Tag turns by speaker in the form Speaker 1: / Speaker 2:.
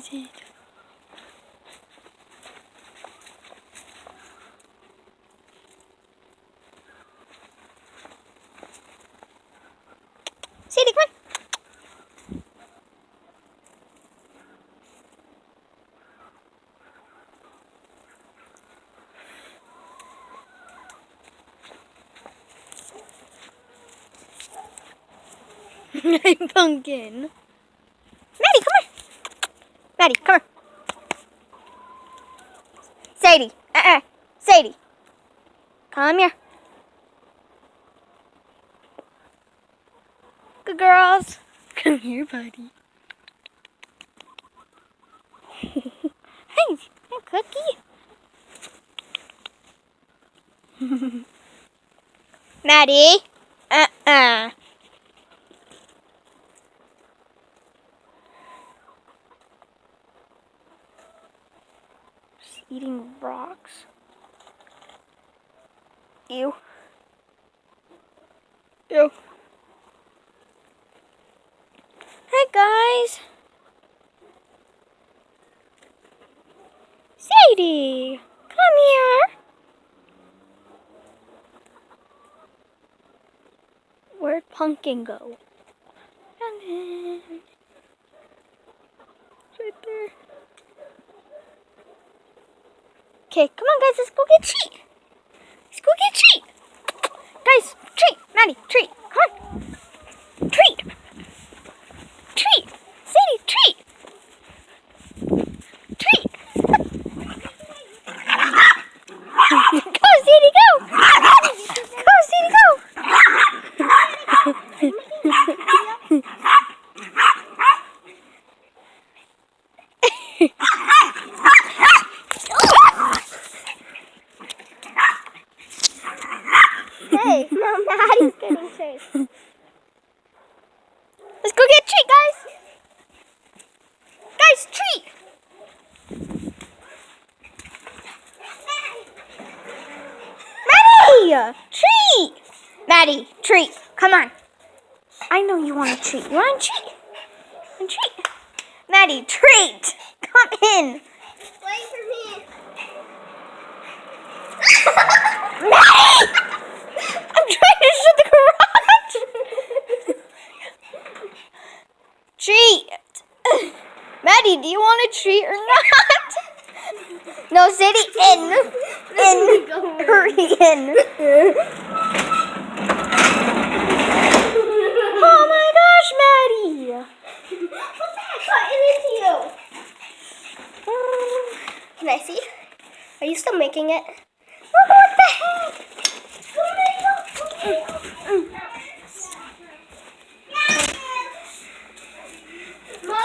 Speaker 1: is it? Sadie, come on. Hey, pumpkin. Maddie, come on. Maddie, come here. Sadie. Sadie. Come here. Good girls. Come here, buddy. Hey, Cookie. Maddie. Just eating rocks. Ew. Ew. Hey, guys. Sadie, come here. Where'd Pumpkin go? Right there. Okay, come on, guys. Let's go get treat. Let's go get treat. Guys, treat. Maddie, treat. Come on. Treat. Treat. Sadie, treat. Treat. Go, Sadie, go. Go, Sadie, go. Hey, now Maddie's getting chased. Let's go get treat, guys. Guys, treat. Maddie, treat. Maddie, treat. Come on. I know you want a treat. You want a treat? A treat. Maddie, treat. Come in.
Speaker 2: Wait for me.
Speaker 1: Maddie! I'm trying to shut the garage. Treat. Maddie, do you want a treat or not? No, Sadie, in. Hurry in. Oh my gosh, Maddie.
Speaker 2: What the heck got into you? Can I see? Are you still making it?